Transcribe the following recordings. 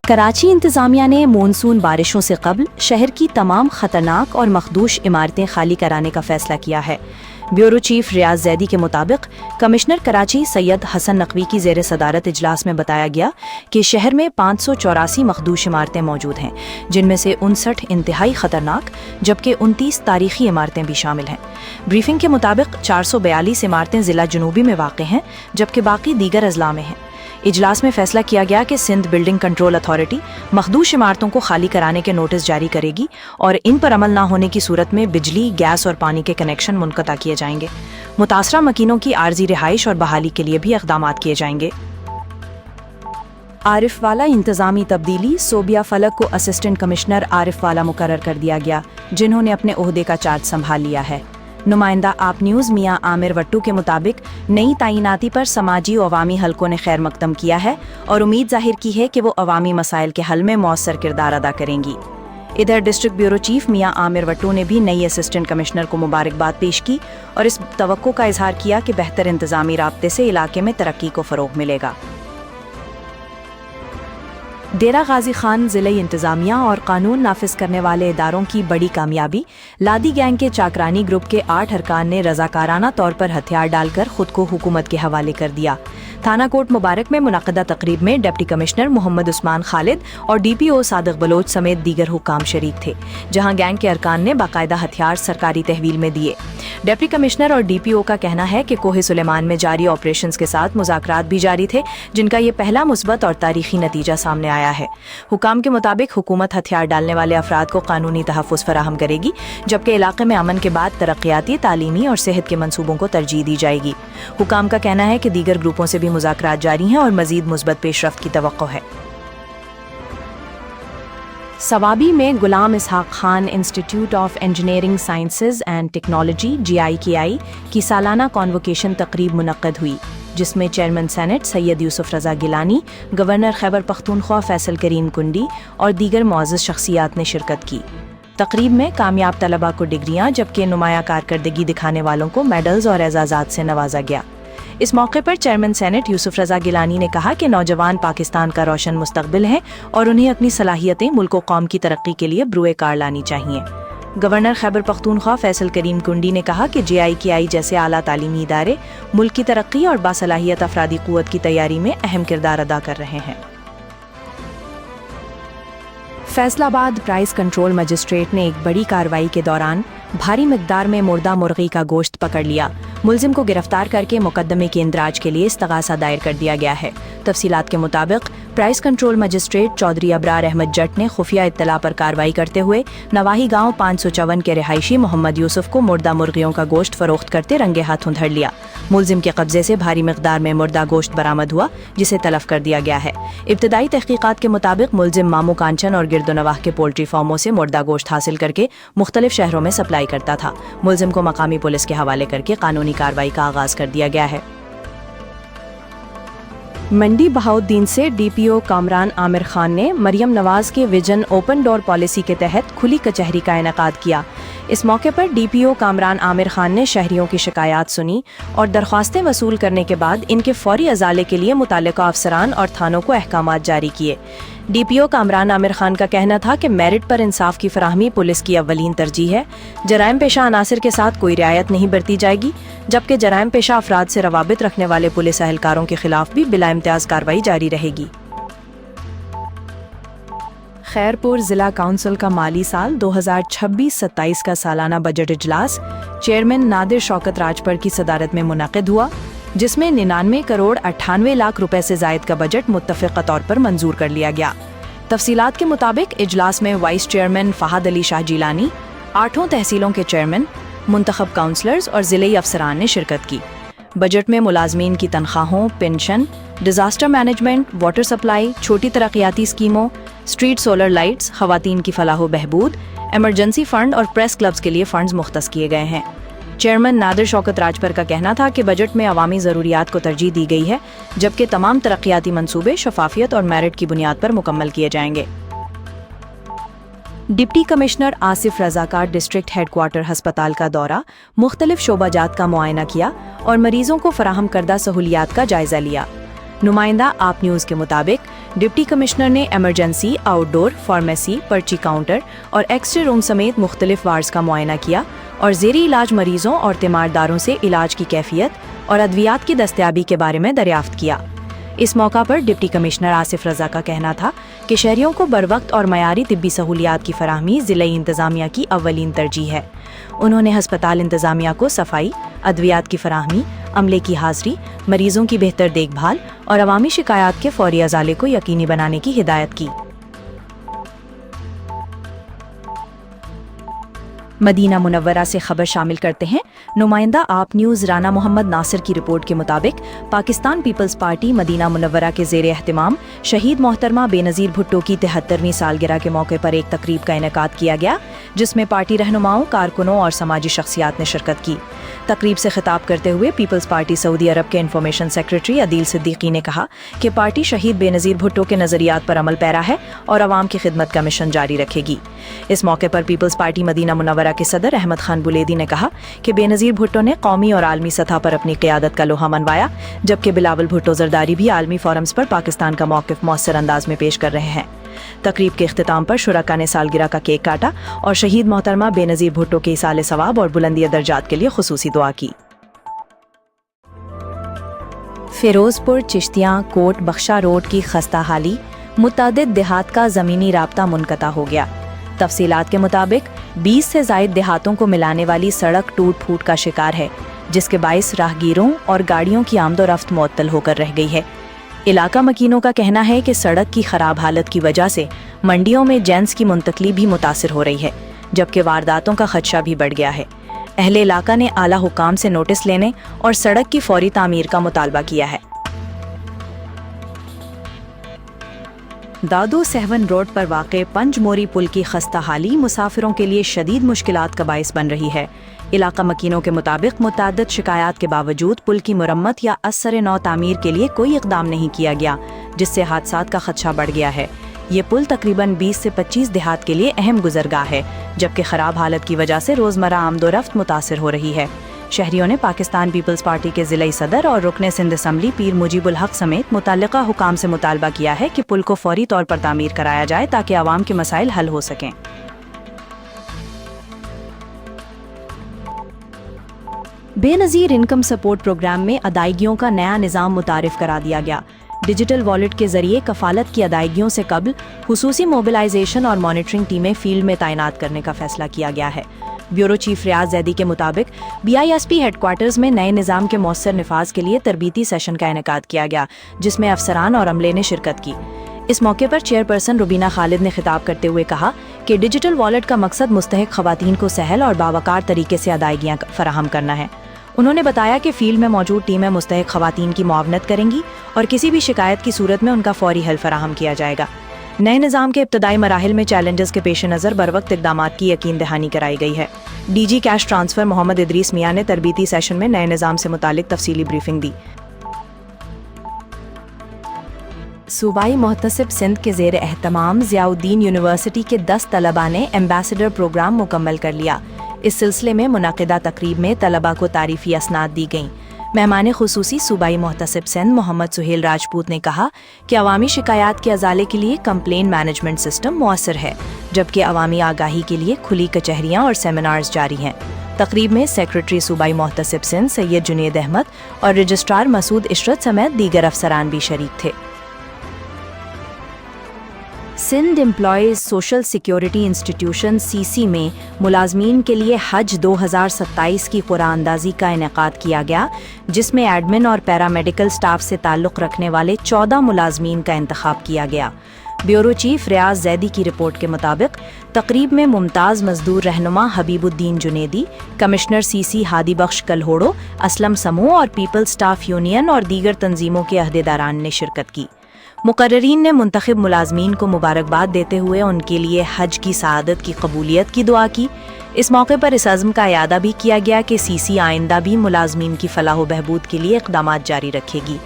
कराची इंतज़ामिया ने मानसून बारिशों से कबल शहर की तमाम ख़तरनाक और मखदूश इमारतें खाली कराने का फ़ैसला किया है। ब्यूरो चीफ रियाज जैदी के मुताबिक कमिश्नर कराची सैयद हसन नकवी की ज़ेर सदारत इजलास में बताया गया कि शहर में 584 मखदूश इमारतें मौजूद हैं, जिनमें से 59 इंतहाई ख़तरनाक जबकि 29 तारीखी इमारतें भी शामिल हैं। ब्रीफिंग के मुताबिक 442 इमारतें ज़िला जनूबी में वाक़ हैं, जबकि बाकी दीगर अजला में हैं। इजलास में फैसला किया गया कि सिंध बिल्डिंग कंट्रोल अथॉरिटी मखदूश इमारतों को खाली कराने के नोटिस जारी करेगी और इन पर अमल न होने की सूरत में बिजली, गैस और पानी के कनेक्शन मुनक़ता किए जाएंगे। मुतासरा मकीनों की आर्जी रिहाइश और बहाली के लिए भी इक़दाम किए जाएंगे। आरिफ वाला इंतज़ामी तब्दीली। सोबिया फलक को असिस्टेंट कमिश्नर आरिफ वाला मुकर्रर कर दिया गया, जिन्होंने अपने ओहदे का चार्ज संभाल लिया है। नुमाइंदा आप न्यूज़ मियां आमिर वट्टू के मुताबिक नई तैनाती पर समाजी और अवामी हलकों ने खैर मकदम किया है और उम्मीद जाहिर की है कि वो अवामी मसाइल के हल में मौसर किरदार अदा करेंगी। इधर डिस्ट्रिक्ट ब्यूरो चीफ मियां आमिर वट्टू ने भी नई असिस्टेंट कमिश्नर को मुबारकबाद पेश की और इस तवक्को का इजहार किया कि बेहतर इंतज़ामी राब्ते से इलाके में तरक्की को फ़रोग़ मिलेगा। डेरा गाजी खान ज़िले इंतज़ामिया और कानून नाफिज करने वाले इदारों की बड़ी कामयाबी। लादी गैंग के चाकरानी ग्रुप के 8 अरकान ने रज़ाकाराना तौर पर हथियार डालकर खुद को हुकूमत के हवाले कर दिया। थाना कोट मुबारक में मुनक़दा तकरीब में डिप्टी कमिश्नर मोहम्मद उस्मान खालिद और DPO सादिक बलोच समेत दीगर हुक्काम शरीक थे, जहां गैंग के अरकान ने बाकायदा हथियार सरकारी तहवील में दिए। डिप्टी कमिश्नर और DPO का कहना है कि कोहे सुलेमान में जारी ऑपरेशंस के साथ मुज़ाकरात भी जारी थे, जिनका ये पहला मुस्बत और तारीखी नतीजा सामने आया है। हुकाम के मुताबिक हुकूमत हथियार डालने वाले अफराद को कानूनी तहफ़्फ़ुज़ फराहम करेगी, जबकि इलाके में अमन के बाद तरक्याती, तालीमी और सेहत के मंसूबों को तरजीह दी जाएगी। हुकाम का कहना है कि दीगर ग्रुपों से भी मुज़ाकरात जारी हैं और मज़ीद मुस्बत पेशरफ्त की तवक्को है। सवाबी में Ghulam Ishaq Khan institute of engineering sciences and technology GIKI की सालाना कॉन्वोकेशन तकरीब मुनक्कद हुई, जिसमें chairman senate Syed Yousuf Raza Gilani, governor Khyber Pakhtunkhwa Faisal Karim Kundi और दीगर मुअज़्ज़ज़ शख्सियात ने शिरकत की। तकरीब में कामयाब तलबा को डिग्रियां जबकि नुमाया कारकर्दगी दिखाने वालों को मेडल्स और एजाज़ात से नवाजा गया। इस मौके पर चेयरमैन सेनेट यूसुफ रज़ा गिलानी ने कहा कि नौजवान पाकिस्तान का रोशन मुस्तकबिल हैं और उन्हें अपनी सलाहियतें मुल्क व कौम की तरक्की के लिए ब्रुए कार लानी चाहिए। गवर्नर खैबर पख्तूनख्वा फैसल करीम कुंडी ने कहा कि GIKI जैसे आला तालीमी इदारे मुल्क की तरक्की और बासलाहियत अफरादी क़ुव्वत की तैयारी में अहम किरदार अदा कर रहे हैं। फैसलाबाद प्राइस कंट्रोल मजिस्ट्रेट ने एक बड़ी कार्रवाई के दौरान भारी मिकदार में मुर्दा मुर्गी का गोश्त पकड़ लिया। मुलजिम को गिरफ्तार करके मुकदमे के इंदराज के लिए इस्तगासा दायर कर दिया गया है। तफसीलात के मुताबिक price control magistrate Chaudhry Abrar Ahmad Jat ने खुफिया इत्तला पर कार्रवाई करते हुए नवाही गांव 554 के रिहायशी मोहम्मद यूसुफ को मुर्दा मुर्गियों का गोश्त फरोख्त करते रंगे हाथों धर लिया। मुलजिम के कब्जे से भारी मिकदार में मुर्दा गोश्त बरामद हुआ, जिसे तलफ कर दिया गया है। इब्तदाई तहकीकात के मुताबिक मुलजिम मामू कांचन और गिरदोनवाह के पोल्ट्री फार्मों से मुर्दा गोश्त हासिल करके मुख्तलिफ शहरों में सप्लाई करता था। मुलजिम को मकामी पुलिस के हवाले करके कानूनी कार्रवाई का आगाज कर दिया गया है। मंडी बहाउद्दीन से DPO कामरान आमिर खान ने मरियम नवाज के विजन ओपन डोर पॉलिसी के तहत खुली कचहरी का इनेकाद किया। इस मौके पर DPO कामरान आमिर खान ने शहरियों की शिकायत सुनी और दरख्वास्तें वसूल करने के बाद इनके फौरी अजाले के लिए मुताल्लिका अफसरान और थानों को अहकामात जारी किए। DPO कामरान आमिर खान का कहना था कि मेरिट पर इंसाफ की फराहमी पुलिस की अव्वलीन तरजीह है। जराइम पेशा अनासिर के साथ कोई रियायत नहीं बरती जाएगी, जबकि जराइम पेशा अफराद से रवाबित रखने वाले पुलिस अहलकारों के खिलाफ भी बिला इम्तियाज कार्रवाई जारी रहेगी। खैरपुर ज़िला काउंसिल का माली साल 2026-27 का सालाना बजट इजलास चेयरमैन नादिर शौकत राजपर की सदारत में मुनक़िद हुआ, जिसमें 99 करोड़ 98 लाख रुपए से ज़ायद का बजट मुत्तफ़िक़ा तौर पर मंजूर कर लिया गया। तफसीलात के मुताबिक इजलास में वाइस चेयरमैन फ़हद अली शाह जिलानी, 8 तहसीलों के चेयरमैन, मुंतखब काउंसलर्स और ज़िले अफसरान ने शिरकत की। बजट में मुलाजमीन की तनख्वाहों, pension, disaster management, water supply, छोटी तरक्याती स्कीमों, स्ट्रीट सोलर लाइट्स, ख़वातीन की फलाह बहबूद, एमरजेंसी फ़ंड और प्रेस क्लब्स के लिए फ़ंड्स मुख्तस किए गए हैं। चेयरमैन नादिर शौकत राजपर का कहना था कि बजट में अवामी ज़रूरियात को तरजीह दी गई है, जबकि तमाम तरक्याती मंसूबे शफाफियत और मेरिट की बुनियाद पर मुकम्मल किए जाएंगे। डिप्टी कमिश्नर आसिफ रज़ा का डिस्ट्रिक्ट हेडक्वार्टर हस्पताल का दौरा, मुख्तलिफ शोबाजात का मुआयना किया और मरीजों को फराहम करदा सहूलियात का जायजा लिया। नुमाइंदा आप न्यूज़ के मुताबिक डिप्टी कमिश्नर ने एमरजेंसी, आउटडोर, फार्मेसी, पर्ची काउंटर और एक्सरे रूम समेत मुख्तलिफ वार्ड्स का मुआयना किया और ज़ेरी इलाज मरीजों और तीमारदारों से इलाज की कैफियत और अद्वियात की दस्तयाबी के बारे में दरियाफ्त किया। इस मौका पर डिप्टी कमिश्नर आसिफ रजा का कहना था कि शहरियों को बरवक्त और मयारी तिब्बी सहूलियात की फराहमी ज़िला इंतज़ामिया की अव्वलीन तरजीह है। उन्होंने हस्पताल इंतज़ामिया को सफाई, अद्वियात की फराहमी, अमले की हाज़िरी, मरीजों की बेहतर देखभाल और अवामी शिकायत के फौरी अज़ाले को यकीनी बनाने की हिदायत की। मदीना मुनव्वरा से खबर शामिल करते हैं। नुमाइंदा आप न्यूज़ राना मोहम्मद नासिर की रिपोर्ट के मुताबिक पाकिस्तान पीपल्स पार्टी मदीना मुनव्वरा के ज़ेर एहतिमाम शहीद मोहतरमा बेनज़ीर भुट्टो की 73वीं सालगिरह के मौके पर एक तकरीब का इनेकाद किया गया, जिसमें पार्टी रहनुमाओं, कारकुनों और समाजी शख्सियात ने शिरकत की। तकरीब से खिताब करते हुए पीपल्स पार्टी सऊदी अरब के इंफॉर्मेशन सेक्रेटरी अदील सिद्दीकी ने कहा कि पार्टी शहीद बेनज़ीर भुट्टो के नज़रियात पर अमल पैरा है और आवाम की खिदमत का मिशन जारी रखेगी। इस मौके पर पीपल्स पार्टी मदीना मुनव्वरा के सदर अहमद खान बुलेदी ने कहा कि बेनज़ीर भुट्टो ने कौमी और आलमी सतह पर अपनी क़ियादत का लोहा मनवाया, जबकि बिलावल भुट्टो ज़रदारी भी आलमी फोरम्स पर पाकिस्तान का मौक़िफ़ मौसर अंदाज में पेश कर रहे हैं। तकरीब के इख्तिताम पर शुरका ने सालगिरह का केक काटा और शहीद मोहतरमा बेनज़ीर भुट्टो के इसाले सवाब और बुलंदी दर्जात के लिए खुसूसी दुआ की। फिरोजपुर, चिश्तियाँ, कोट बख्शा रोड की खस्ता हाली, मुतअद्दिद देहात का ज़मीनी राब्ता मुनक़ता हो गया। तफसीलात के मुताबिक 20 से ज़ायद देहातों को मिलाने वाली सड़क टूट फूट का शिकार है, जिसके बाइस राहगीरों और गाड़ियों की आमदोरफ्त मुअत्तल होकर रह गई है। इलाका मकीनों का कहना है कि सड़क की खराब हालत की वजह से मंडियों में जेंस की मुंतकली भी मुतासिर हो रही है, जबकि वारदातों का खदशा भी बढ़ गया है। अहले इलाका ने आला हुकाम से नोटिस लेने और सड़क की फौरी तामीर का मुतालबा किया है। दादू सहवन रोड पर वाक़े पंजमोरी पुल की खस्ता हाली मुसाफिरों के लिए शदीद मुश्किलात का बाइस बन रही है। इलाका मकीनों के मुताबिक मुतअद्दिद शिकायत के बावजूद पुल की मुरम्मत या असर नौ तामीर के लिए कोई इक़दाम नहीं किया गया, जिससे हादसात का खदशा बढ़ गया है। ये पुल तकरीबन 20 से 25 देहात के लिए अहम गुजरगाह है, जबकि ख़राब हालत की वजह से रोज़मर्रा आमदोरफ्त मुतासिर हो रही है। शहरियों ने पाकिस्तान पीपल्स पार्टी के ज़िला सदर और रुकने सिंध असम्बली पीर मुजीबुल हक समेत मुतल्लिका हुकाम से मुतालबा किया है कि पुल को फौरी तौर पर तामीर कराया जाए ताकि आवाम के मसाइल हल हो सकें। बेनज़ीर इनकम सपोर्ट प्रोग्राम में अदायगियों का नया निज़ाम मुतारिफ करा दिया गया। डिजिटल वॉलेट के जरिए कफालत की अदायगियों से कबल खुसूसी मोबिलाइजेशन और मॉनिटरिंग टीमें फील्ड में तैनात करने का फैसला किया गया है। ब्यूरो चीफ रियाज जैदी के मुताबिक BISP हेडक्वार्टर्स में नए निज़ाम के मौसर निफाज के लिए तरबीती सेशन का इनेकाद किया गया, जिसमें अफसरान और अमले ने शिरकत की। इस मौके पर चेयरपर्सन रुबीना खालिद ने खिताब करते हुए कहा कि डिजिटल वॉलेट का मकसद मुस्तहिक खवातीन को सहल और बावकार तरीके से अदायगियाँ फराहम करना है। उन्होंने बताया कि फील्ड में मौजूद टीमें मुस्तहिक खवातीन की मुआवनत करेंगी और किसी भी शिकायत की सूरत में उनका फौरी हल फराहम किया जाएगा। नए निज़ाम के इब्तदाई मराहिल में चैलेंजेस के पेश नज़र बरवक्त इक़दामात की यकीन दहानी कराई गई है। DG cash transfer Mohammad Idrees Mian ने तरबीती सेशन में नए निज़ाम से मुतालिक तफसीली ब्रीफिंग दी। सूबाई मोहतसिब सिंध के ज़ेर एहतमाम ज़ियाउद्दीन यूनिवर्सिटी के 10 तलबा ने एम्बेसडर प्रोग्राम मुकम्मल कर लिया। इस सिलसिले में मुनाकिदा तकरीब में तलबा को तारीफ़ी असनाद दी गईं। मेहमान खुसूसी सूबाई मोहतसिब सिंध मोहम्मद सुहेल राजपूत ने कहा कि अवामी शिकायत के अजाले के लिए कंप्लेन मैनेजमेंट सिस्टम मुअस्सर है, जबकि अवामी आगाही के लिए खुली कचहरियाँ और सेमिनार्स जारी हैं। तकरीब में सेक्रेटरी सूबाई मोहतसिब सिंध सैयद जुनेद अहमद और रजिस्ट्रार मसूद इशरत समेत दीगर अफसरान भी शरीक थे। Sindh employees social security institution CC में मुलाजमीन के लिए हज 2027 की कुरानंदाजी का इनेकाद किया गया, जिसमें एडमिन और पैरामेडिकल स्टाफ से ताल्लुक़ रखने वाले 14 मुलाजमीन का इंतखाब किया गया। ब्यूरो चीफ रियाज जैदी की रिपोर्ट के मुताबिक तकरीब में मुमताज़ मजदूर रहनुमा हबीबुद्दीन जुनेदी, कमिश्नर CC हादी बख्श कलहोड़ो, असलम समूह और पीपल स्टाफ यूनियन और दीगर तंजीमों के अहदेदारान ने शिरकत की। मुकर्ररीन ने मुंतखब मुलाजमीन को मुबारकबाद देते हुए उनके लिए हज की सआदत की कबूलियत की दुआ की। इस मौके पर इस अज़्म का यादा भी किया गया कि CC आइंदा भी मुलाजमीन की फलाह व बहबूद के लिए इक़दामात जारी रखेगी।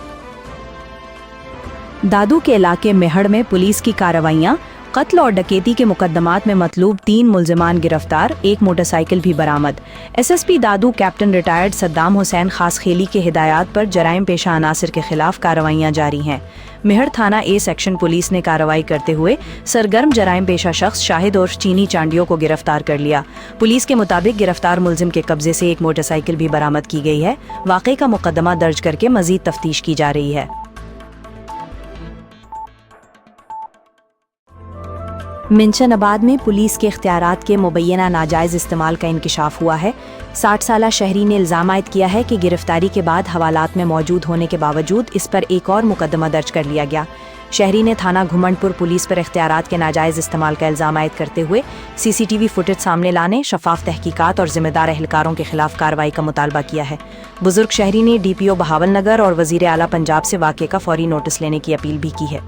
दादू के इलाके मेहड़ में पुलिस की कार्रवाइयाँ قتل اور ڈکیتی کے مقدمات میں مطلوب 3 ملزمان گرفتار، 1 موٹر سائیکل بھی برآمد۔ SSP دادو کیپٹن ریٹائرڈ صدام حسین خاص خیلی کے ہدایات پر جرائم پیشہ عناصر کے خلاف کارروائیاں جاری ہیں۔ مہر تھانہ A سیکشن پولیس نے کارروائی کرتے ہوئے سرگرم جرائم پیشہ شخص شاہد اور چینی چانڈیوں کو گرفتار کر لیا۔ پولیس کے مطابق گرفتار ملزم کے قبضے سے 1 موٹر سائیکل بھی برآمد کی گئی ہے۔ واقعے کا مقدمہ درج کر کے مزید تفتیش کی جا رہی ہے۔ منشن آباد میں پولیس کے اختیارات کے مبینہ ناجائز استعمال کا انکشاف ہوا ہے۔ 60 سالہ شہری نے الزام عائد کیا ہے کہ گرفتاری کے بعد حوالات میں موجود ہونے کے باوجود اس پر ایک اور مقدمہ درج کر لیا گیا۔ شہری نے تھانہ گھمنڈ پور پولیس پر اختیارات کے ناجائز استعمال کا الزام عائد کرتے ہوئے CCTV فوٹیج سامنے لانے، شفاف تحقیقات اور ذمہ دار اہلکاروں کے خلاف کارروائی کا مطالبہ کیا ہے۔ بزرگ شہری نے DPO بہاول نگر اور وزیر اعلیٰ پنجاب سے واقعے کا فوری نوٹس لینے کی اپیل بھی کی ہے۔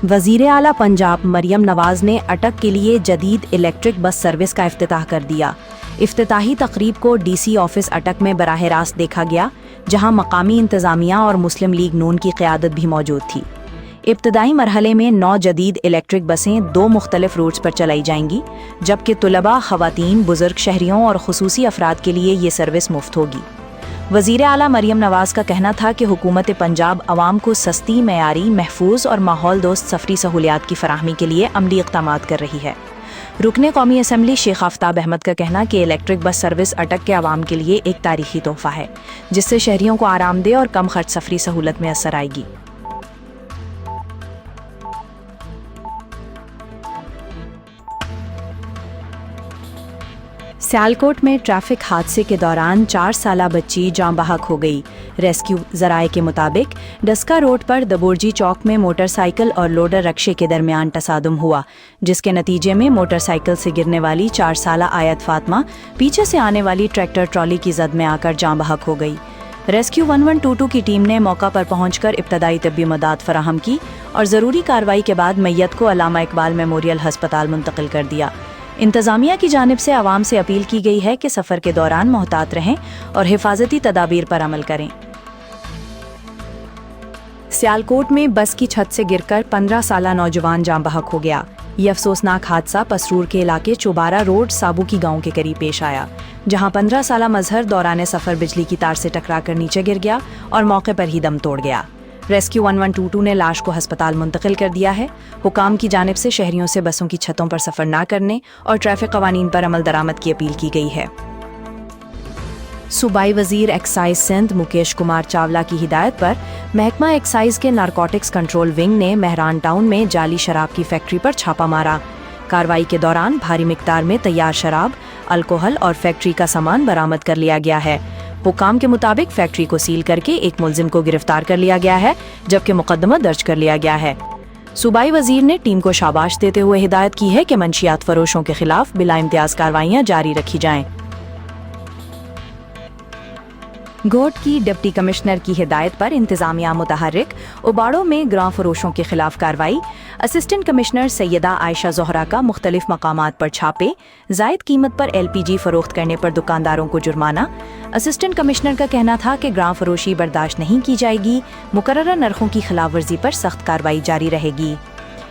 وزیر اعلیٰ پنجاب مریم نواز نے اٹک کے لیے جدید الیکٹرک بس سروس کا افتتاح کر دیا۔ افتتاحی تقریب کو DC آفس اٹک میں براہ راست دیکھا گیا، جہاں مقامی انتظامیہ اور مسلم لیگ نون کی قیادت بھی موجود تھی۔ ابتدائی مرحلے میں 9 جدید الیکٹرک بسیں 2 مختلف روٹس پر چلائی جائیں گی، جبکہ طلباء، خواتین، بزرگ شہریوں اور خصوصی افراد کے لیے یہ سروس مفت ہوگی۔ وزیر اعلیٰ مریم نواز کا کہنا تھا کہ حکومت پنجاب عوام کو سستی، معیاری، محفوظ اور ماحول دوست سفری سہولیات کی فراہمی کے لیے عملی اقدامات کر رہی ہے۔ رکن قومی اسمبلی شیخ آفتاب احمد کا کہنا کہ الیکٹرک بس سروس اٹک کے عوام کے لیے ایک تاریخی تحفہ ہے، جس سے شہریوں کو آرام دہ اور کم خرچ سفری سہولت میں اثر آئے گی۔ سیالکوٹ میں ٹریفک حادثے کے دوران 4 سالہ بچی جاں بحق ہو گئی۔ ریسکیو ذرائع کے مطابق ڈسکا روڈ پر دبورجی چوک میں موٹر سائیکل اور لوڈر رکشے کے درمیان تصادم ہوا، جس کے نتیجے میں موٹر سائیکل سے گرنے والی 4 سالہ آیت فاطمہ پیچھے سے آنے والی ٹریکٹر ٹرالی کی زد میں آ کر جاں بحق ہو گئی۔ ریسکیو 1122 کی ٹیم نے موقع پر پہنچ کر ابتدائی طبی مدد فراہم کی اور ضروری کارروائی کے بعد میت کو علامہ اقبال میموریل ہسپتال منتقل کر دیا۔ انتظامیہ کی جانب سے عوام سے اپیل کی گئی ہے کہ سفر کے دوران محتاط رہیں اور حفاظتی تدابیر پر عمل کریں۔ سیالکوٹ میں بس کی چھت سے گر کر 15 سالہ نوجوان جاں بحق ہو گیا۔ یہ افسوسناک حادثہ پسرور کے علاقے چوبارہ روڈ سابو کی گاؤں کے قریب پیش آیا، جہاں 15 سالہ مظہر دوران سفر بجلی کی تار سے ٹکرا کر نیچے گر گیا اور موقع پر ہی دم توڑ گیا۔ ریسکیو 1122 نے لاش کو ہسپتال منتقل کر دیا ہے۔ حکام کی جانب سے شہریوں سے بسوں کی چھتوں پر سفر نہ کرنے اور ٹریفک قوانین پر عمل درآمد کی اپیل کی گئی ہے۔ صوبائی وزیر ایکسائز سندھ مکیش کمار چاولہ کی ہدایت پر محکمہ ایکسائز کے نارکوٹکس کنٹرول ونگ نے مہران ٹاؤن میں جعلی شراب کی فیکٹری پر چھاپہ مارا۔ کارروائی کے دوران بھاری مقدار میں تیار شراب، الکوہل اور فیکٹری کا سامان برآمد کر لیا گیا ہے۔ حکام کے مطابق فیکٹری کو سیل کر کے ایک ملزم کو گرفتار کر لیا گیا ہے، جبکہ مقدمہ درج کر لیا گیا ہے۔ صوبائی وزیر نے ٹیم کو شاباش دیتے ہوئے ہدایت کی ہے کہ منشیات فروشوں کے خلاف بلا امتیاز کارروائیاں جاری رکھی جائیں۔ گوٹ کی ڈپٹی کمشنر کی ہدایت پر انتظامیہ متحرک، اباڑوں میں گراں فروشوں کے خلاف کارروائی۔ اسسٹنٹ کمشنر سیدہ عائشہ زہرا کا مختلف مقامات پر چھاپے، زائد قیمت پر LPG فروخت کرنے پر دکانداروں کو جرمانہ۔ اسسٹنٹ کمشنر کا کہنا تھا کہ گراں فروشی برداشت نہیں کی جائے گی، مقررہ نرخوں کی خلاف ورزی پر سخت کارروائی جاری رہے گی۔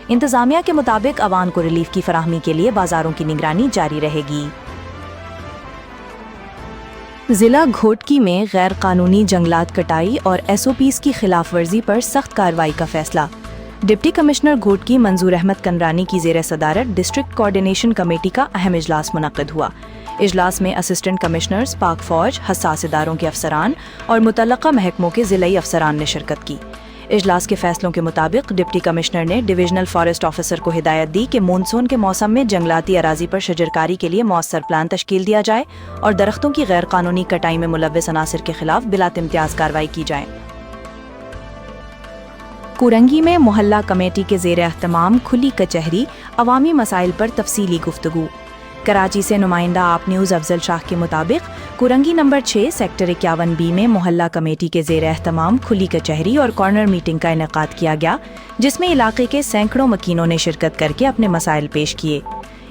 انتظامیہ کے مطابق عوام کو ریلیف کی فراہمی کے لیے بازاروں کی نگرانی جاری رہے گی۔ ضلع گھوٹکی میں غیر قانونی جنگلات کٹائی اور SOPs کی خلاف ورزی پر سخت کارروائی کا فیصلہ۔ ڈپٹی کمشنر گھوٹکی منظور احمد کنرانی کی زیر صدارت ڈسٹرکٹ کوارڈینیشن کمیٹی کا اہم اجلاس منعقد ہوا۔ اجلاس میں اسسٹنٹ کمشنرز، پاک فوج، حساس اداروں کے افسران اور متعلقہ محکموں کے ضلعی افسران نے شرکت کی۔ اجلاس کے فیصلوں کے مطابق ڈپٹی کمشنر نے ڈویژنل فارسٹ آفیسر کو ہدایت دی کہ مونسون کے موسم میں جنگلاتی اراضی پر شجرکاری کے لیے مؤثر پلان تشکیل دیا جائے اور درختوں کی غیر قانونی کٹائی میں ملوث عناصر کے خلاف بلا امتیاز کارروائی کی جائے۔ کورنگی میں محلہ کمیٹی کے زیر اہتمام کھلی کچہری، عوامی مسائل پر تفصیلی گفتگو۔ کراچی سے نمائندہ آپ نیوز افضل شاہ کے مطابق کورنگی نمبر 6 سیکٹر 51B میں محلہ کمیٹی کے زیر اہتمام کھلی کچہری اور کارنر میٹنگ کا انعقاد کیا گیا، جس میں علاقے کے سینکڑوں مکینوں نے شرکت کر کے اپنے مسائل پیش کیے۔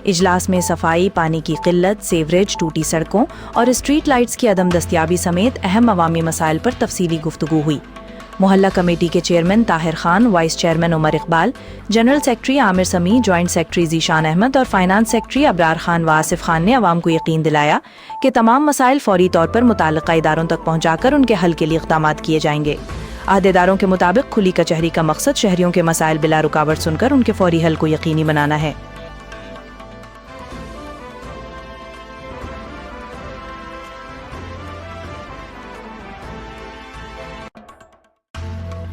اجلاس میں صفائی، پانی کی قلت، سیوریج، ٹوٹی سڑکوں اور اسٹریٹ لائٹس کی عدم دستیابی سمیت اہم عوامی مسائل پر تفصیلی گفتگو ہوئی۔ محلہ کمیٹی کے chairman Tahir Khan, vice chairman Umar Iqbal, general secretary Amir Sami, joint secretary Zeeshan Ahmed اور فائنانس سیکرٹری ابرار خان و آصف خان نے عوام کو یقین دلایا کہ تمام مسائل فوری طور پر متعلقہ اداروں تک پہنچا کر ان کے حل کے لیے اقدامات کیے جائیں گے۔ عہدیداروں کے مطابق کھلی کچہری کا مقصد شہریوں کے مسائل بلا رکاوٹ سن کر ان کے فوری حل کو یقینی بنانا ہے۔